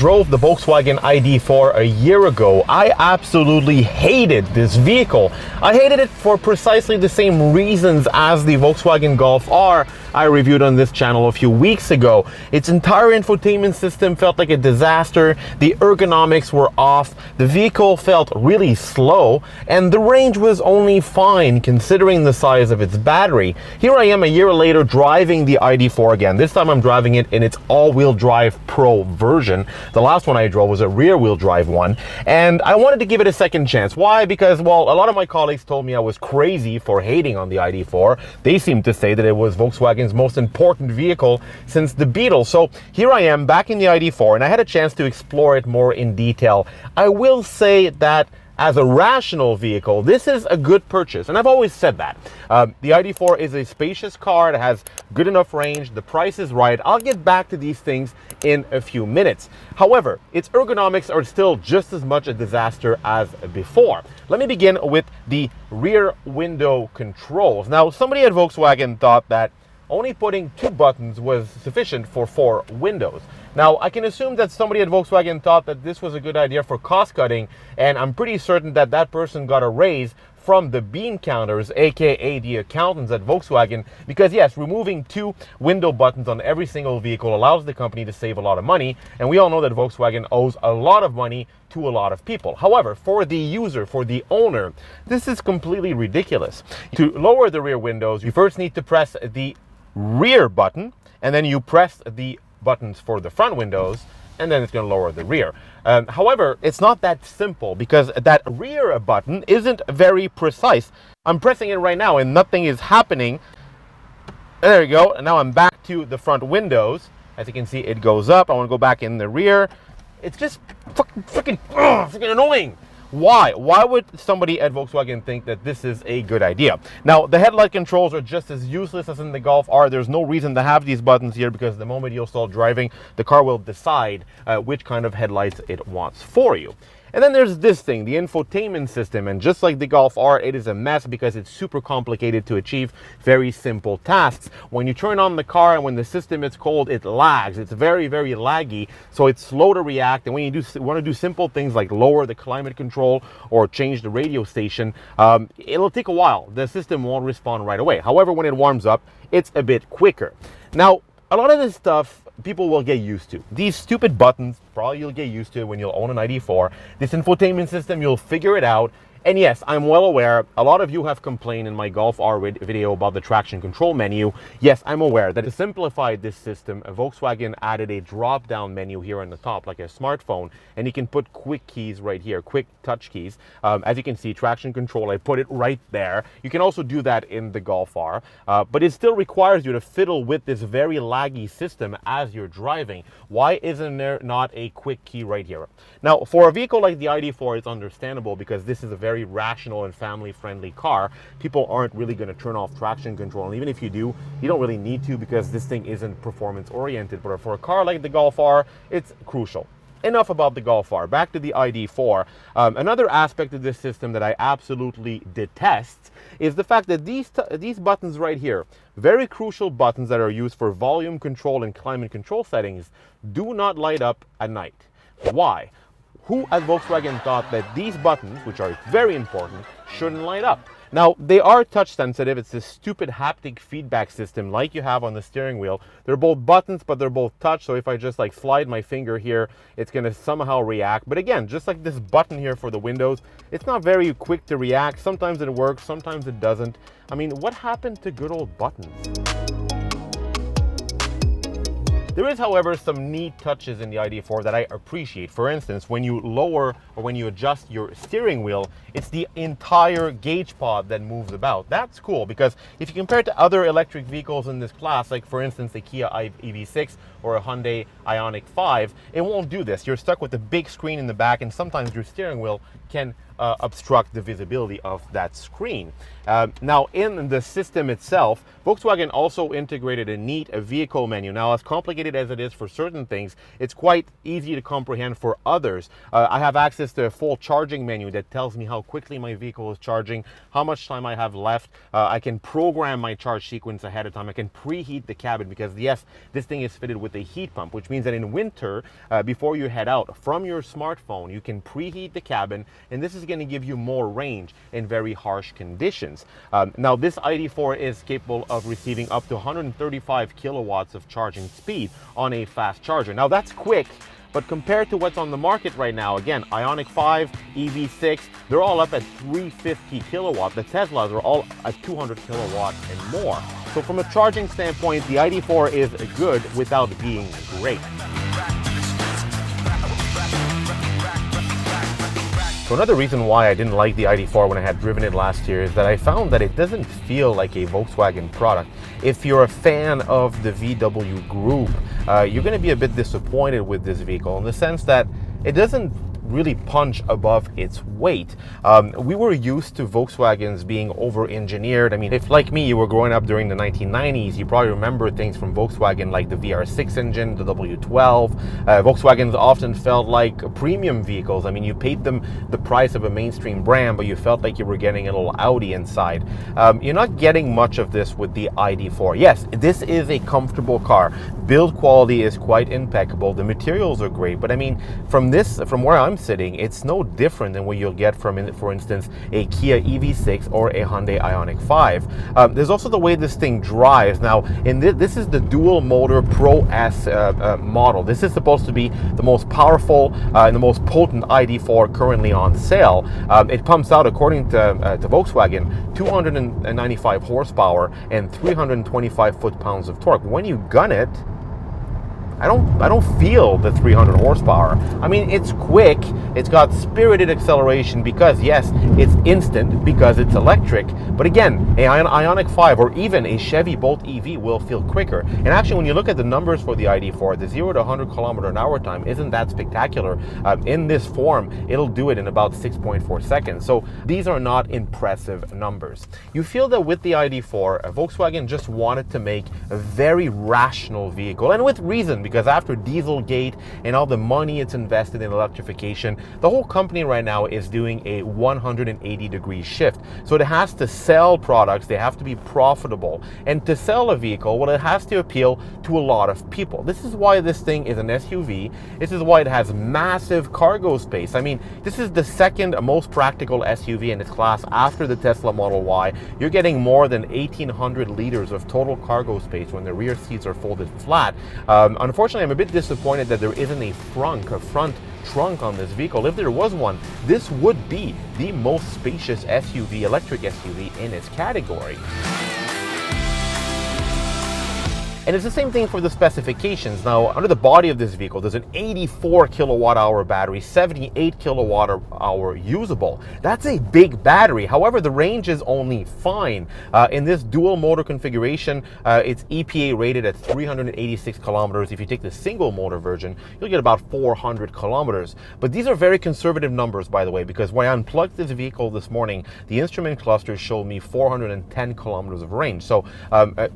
drove the Volkswagen ID.4 a year ago, I absolutely hated this vehicle. I hated it for precisely the same reasons as the Volkswagen Golf R I reviewed on this channel a few weeks ago. Its entire infotainment system felt like a disaster, the ergonomics were off, the vehicle felt really slow, and the range was only fine considering the size of its battery. Here I am a year later driving the ID.4 again. This time I'm driving it in its all-wheel drive Pro version. The last one I drove was a rear-wheel drive one, and I wanted to give it a second chance. Why? Because, well, a lot of my colleagues told me I was crazy for hating on the ID.4. They seemed to say that it was Volkswagen's most important vehicle since the Beetle. So here I am back in the ID.4, and I had a chance to explore it more in detail. I will say that as a rational vehicle, this is a good purchase, and I've always said that. The ID.4 is a spacious car, it has good enough range, the price is right. I'll get back to these things in a few minutes. However, its ergonomics are still just as much a disaster as before. Let me begin with the rear window controls. Now, somebody at Volkswagen thought that only putting 2 buttons was sufficient for 4 windows. Now, I can assume that somebody at Volkswagen thought that this was a good idea for cost cutting, and I'm pretty certain that that person got a raise from the bean counters, aka the accountants at Volkswagen, because yes, removing 2 window buttons on every single vehicle allows the company to save a lot of money, and we all know that Volkswagen owes a lot of money to a lot of people. However, for the user, for the owner, this is completely ridiculous. To lower the rear windows, you first need to press the rear button, and then you press the buttons for the front windows, and then it's going to lower the rear. However, it's not that simple because that rear button isn't very precise. I'm pressing it right now and nothing is happening. There you go. And now I'm back to the front windows. As you can see, it goes up. I want to go back in the rear. It's just freaking annoying. Why? Why would somebody at Volkswagen think that this is a good idea? Now, the headlight controls are just as useless as in the Golf R. There's no reason to have these buttons here because the moment you'll start driving, the car will decide which kind of headlights it wants for you. And then there's this thing, the infotainment system, and just like the Golf R, it is a mess because it's super complicated to achieve very simple tasks. When you turn on the car and when the system is cold, it lags. It's very, very laggy, so it's slow to react. And when you want to do simple things like lower the climate control or change the radio station, it'll take a while. The system won't respond right away. However, when it warms up, it's a bit quicker. Now, a lot of this stuff people will get used to. These stupid buttons, probably you'll get used to when you'll own an ID.4. This infotainment system, you'll figure it out. And yes, I'm well aware, a lot of you have complained in my Golf R video about the traction control menu. Yes, I'm aware that to simplify this system, Volkswagen added a drop-down menu here on the top, like a smartphone, and you can put quick keys right here, quick touch keys. As you can see, traction control, I put it right there. You can also do that in the Golf R, but it still requires you to fiddle with this very laggy system as you're driving. Why isn't there not a quick key right here? Now, for a vehicle like the ID.4, it's understandable because this is a very rational and family-friendly car. People aren't really going to turn off traction control, and even if you do, you don't really need to because this thing isn't performance-oriented. But for a car like the Golf R, it's crucial. Enough about the Golf R. Back to the ID.4. Another aspect of this system that I absolutely detest is the fact that these buttons right here, very crucial buttons that are used for volume control and climate control settings, do not light up at night. Why? Who at Volkswagen thought that these buttons, which are very important, shouldn't light up? Now, they are touch sensitive. It's this stupid haptic feedback system like you have on the steering wheel. They're both buttons, but they're both touch. So if I just like slide my finger here, it's going to somehow react. But again, just like this button here for the windows, it's not very quick to react. Sometimes it works, sometimes it doesn't. I mean, what happened to good old buttons? There is, however, some neat touches in the ID.4 that I appreciate. For instance, when you lower or when you adjust your steering wheel, it's the entire gauge pod that moves about. That's cool because if you compare it to other electric vehicles in this class, like for instance the Kia EV6 or a Hyundai Ioniq 5, it won't do this. You're stuck with a big screen in the back, and sometimes your steering wheel can obstruct the visibility of that screen. Now, in the system itself, Volkswagen also integrated a neat vehicle menu. Now, as complicated complicated as it is for certain things, it's quite easy to comprehend for others. I have access to a full charging menu that tells me how quickly my vehicle is charging, how much time I have left. I can program my charge sequence ahead of time. I can preheat the cabin because, yes, this thing is fitted with a heat pump, which means that in winter, before you head out from your smartphone, you can preheat the cabin, and this is going to give you more range in very harsh conditions. Now, this ID.4 is capable of receiving up to 135 kilowatts of charging speed on a fast charger. Now, that's quick, but compared to what's on the market right now, again, Ioniq 5, EV6, they're all up at 350 kilowatt. The Teslas are all at 200 kilowatt and more. So from a charging standpoint, the ID.4 is good without being great. So another reason why I didn't like the ID.4 when I had driven it last year is that I found that it doesn't feel like a Volkswagen product. If you're a fan of the VW group, you're going to be a bit disappointed with this vehicle in the sense that it doesn't really punch above its weight. We were used to Volkswagens being over-engineered. I mean, if like me, you were growing up during the 1990s, you probably remember things from Volkswagen like the VR6 engine, the W12. Volkswagens often felt like premium vehicles. I mean, you paid them the price of a mainstream brand, but you felt like you were getting a little Audi inside. You're not getting much of this with the ID.4. Yes, this is a comfortable car. Build quality is quite impeccable. The materials are great, but I mean, from where I'm sitting, it's no different than what you'll get from, for instance, a Kia EV6 or a Hyundai Ioniq 5. There's also the way this thing drives. Now, this is the dual motor Pro S model. This is supposed to be the most powerful and the most potent ID.4 currently on sale. It pumps out, according to Volkswagen, 295 horsepower and 325 foot-pounds of torque. When you gun it, I don't feel the 300 horsepower. I mean, it's quick, it's got spirited acceleration because, yes, it's instant because it's electric. But again, an Ioniq 5 or even a Chevy Bolt EV will feel quicker. And actually, when you look at the numbers for the ID.4, the 0 to 100 kilometer an hour time isn't that spectacular. In this form, it'll do it in about 6.4 seconds. So these are not impressive numbers. You feel that with the ID.4, Volkswagen just wanted to make a very rational vehicle, and with reason, because after Dieselgate and all the money it's invested in electrification, the whole company right now is doing a 180-degree shift. So it has to sell products, they have to be profitable. And to sell a vehicle, well, it has to appeal to a lot of people. This is why this thing is an SUV. This is why it has massive cargo space. I mean, this is the second most practical SUV in its class after the Tesla Model Y. You're getting more than 1,800 liters of total cargo space when the rear seats are folded flat. Unfortunately, I'm a bit disappointed that there isn't a front trunk on this vehicle. If there was one, this would be the most spacious SUV, electric SUV in its category. And it's the same thing for the specifications. Now, under the body of this vehicle, there's an 84 kilowatt hour battery, 78 kilowatt hour usable. That's a big battery. However, the range is only fine. In this dual motor configuration, it's EPA rated at 386 kilometers. If you take the single motor version, you'll get about 400 kilometers. But these are very conservative numbers, by the way, because when I unplugged this vehicle this morning, the instrument cluster showed me 410 kilometers of range. So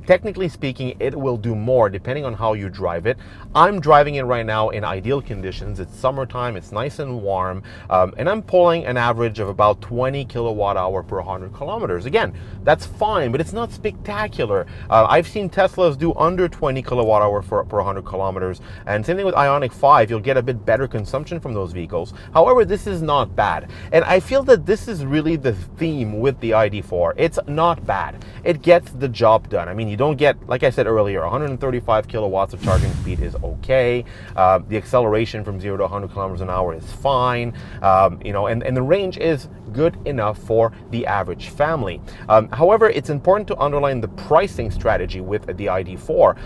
technically speaking, it will do more depending on how you drive it. I'm driving it right now in ideal conditions. It's summertime, it's nice and warm, and I'm pulling an average of about 20 kilowatt hour per 100 kilometers. Again, that's fine, but it's not spectacular. I've seen Teslas do under 20 kilowatt hour per 100 kilometers, and same thing with Ioniq 5. You'll get a bit better consumption from those vehicles. However, this is not bad, and I feel that this is really the theme with the ID.4. It's not bad. It gets the job done. I mean, you don't get, like I said earlier, 135 kilowatts of charging speed is okay. The acceleration from 0 to 100 kilometers an hour is fine. And the range is good enough for the average family. However, it's important to underline the pricing strategy with the ID.4.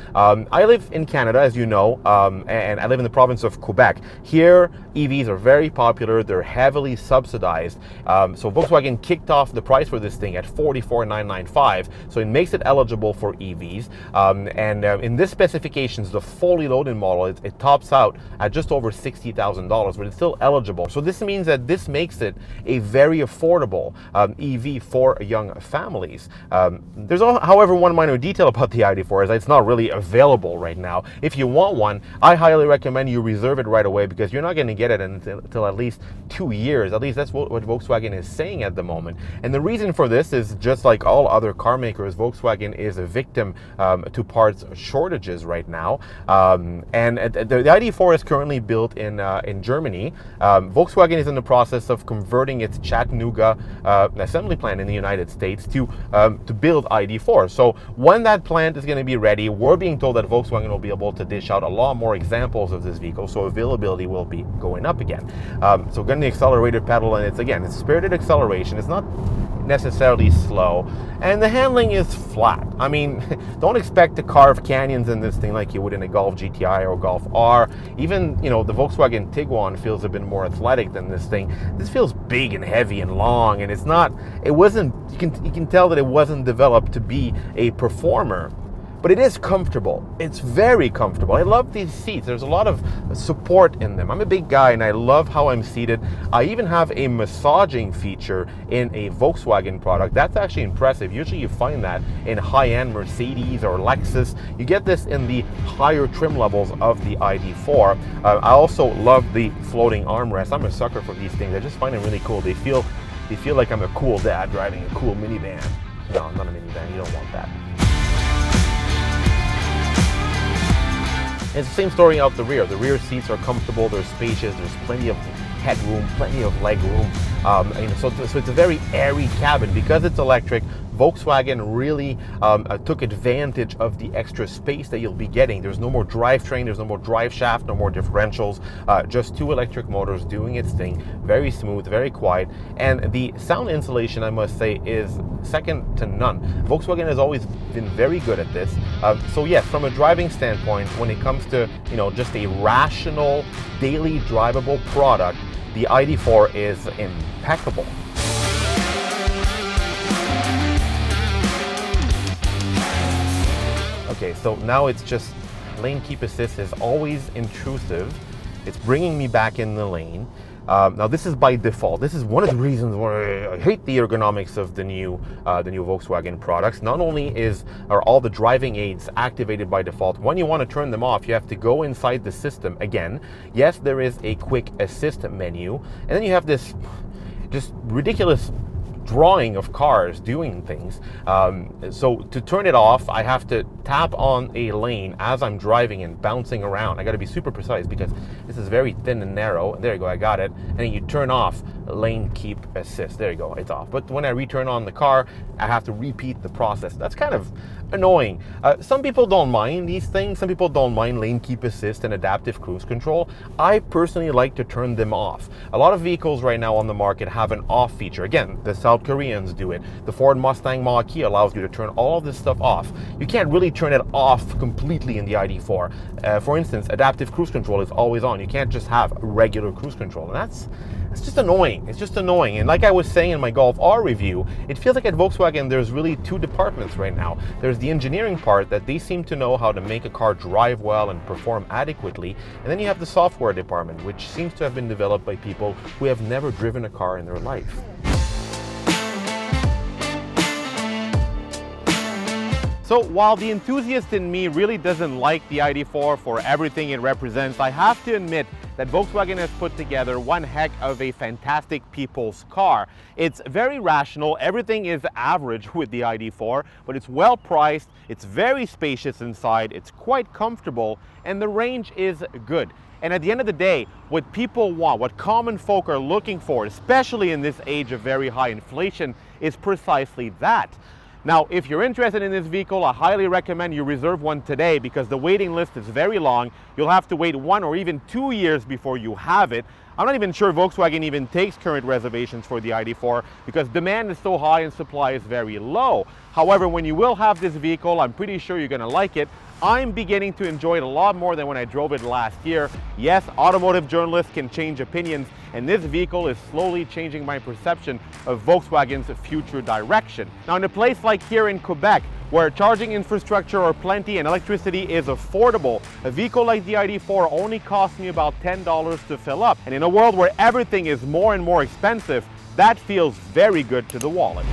I live in Canada, as you know, and I live in the province of Quebec. Here, EVs are very popular. They're heavily subsidized. So Volkswagen kicked off the price for this thing at $44,995. So it makes it eligible for EVs. And in this specifications, the fully loaded model, it tops out at just over $60,000, but it's still eligible. So this means that this makes it a very affordable EV for young families. There's, however, one minor detail about the ID.4 is that it's not really available right now. If you want one, I highly recommend you reserve it right away, because you're not going to get it until at least 2 years. At least that's what Volkswagen is saying at the moment. And the reason for this is, just like all other car makers, Volkswagen is a victim to parts shortages right now. And the ID.4 is currently built in Germany. Volkswagen is in the process of converting its Chattanooga assembly plant in the United States to build ID.4. So when that plant is going to be ready, we're being told that Volkswagen will be able to dish out a lot more examples of this vehicle, so availability will be going up again. So getting the accelerator pedal, and it's spirited acceleration. It's not necessarily slow, and the handling is flat. I mean, don't expect to carve canyons in this thing like you would in a Golf GTI or Golf R. Even, the Volkswagen Tiguan feels a bit more athletic than this thing. This feels big and heavy and long, and you can tell that it wasn't developed to be a performer. But it is comfortable. It's very comfortable. I love these seats. There's a lot of support in them. I'm a big guy and I love how I'm seated. I even have a massaging feature in a Volkswagen product. That's actually impressive. Usually you find that in high-end Mercedes or Lexus. You get this in the higher trim levels of the ID.4. I also love the floating armrest. I'm a sucker for these things. I just find them really cool. They feel like I'm a cool dad driving a cool minivan. No, not a minivan. You don't want that. It's the same story out the rear. The rear seats are comfortable, they're spacious, there's plenty of headroom, plenty of leg room. So it's a very airy cabin. Because it's electric, Volkswagen really took advantage of the extra space that you'll be getting. There's no more drivetrain, there's no more drive shaft, no more differentials, just 2 electric motors doing its thing. Very smooth, very quiet, and the sound insulation, I must say, is second to none. Volkswagen has always been very good at this. So yes, from a driving standpoint, when it comes to just a rational, daily drivable product, the ID.4 is impeccable. Okay, so now it's just lane keep assist is always intrusive. It's bringing me back in the lane. Now this is by default. This is one of the reasons why I hate the ergonomics of the new Volkswagen products. Not only are all the driving aids activated by default, when you want to turn them off, you have to go inside the system again. Yes, there is a quick assist menu, and then you have this just ridiculous drawing of cars doing things. So to turn it off, I have to tap on a lane as I'm driving and bouncing around. I got to be super precise because this is very thin and narrow. There you go, I got it. And then you turn off lane keep assist. There you go, it's off. But when I return on the car, I have to repeat the process. That's kind of annoying. Some people don't mind these things. Some people don't mind lane keep assist and adaptive cruise control. I personally like to turn them off. A lot of vehicles right now on the market have an off feature. Again, the South Koreans do it. The Ford Mustang Mach-E allows you to turn all of this stuff off. You can't really turn it off completely in the ID.4. For instance, adaptive cruise control is always on. You can't just have regular cruise control, and that's just annoying. It's just annoying. And like I was saying in my Golf R review, it feels like at Volkswagen there's really 2 departments right now. There's the engineering part that they seem to know how to make a car drive well and perform adequately, and then you have the software department, which seems to have been developed by people who have never driven a car in their life. So while the enthusiast in me really doesn't like the ID.4 for everything it represents, I have to admit that Volkswagen has put together one heck of a fantastic people's car. It's very rational, everything is average with the ID.4, but it's well priced, it's very spacious inside, it's quite comfortable, and the range is good. And at the end of the day, what people want, what common folk are looking for, especially in this age of very high inflation, is precisely that. Now, if you're interested in this vehicle, I highly recommend you reserve one today because the waiting list is very long. You'll have to wait 1 or even 2 years before you have it. I'm not even sure Volkswagen even takes current reservations for the ID.4 because demand is so high and supply is very low. However, when you will have this vehicle, I'm pretty sure you're going to like it. I'm beginning to enjoy it a lot more than when I drove it last year. Yes, automotive journalists can change opinions, and this vehicle is slowly changing my perception of Volkswagen's future direction. Now, in a place like here in Quebec, where charging infrastructure or plenty and electricity is affordable. A vehicle like the ID.4 only costs me about $10 to fill up. And in a world where everything is more and more expensive, that feels very good to the wallet.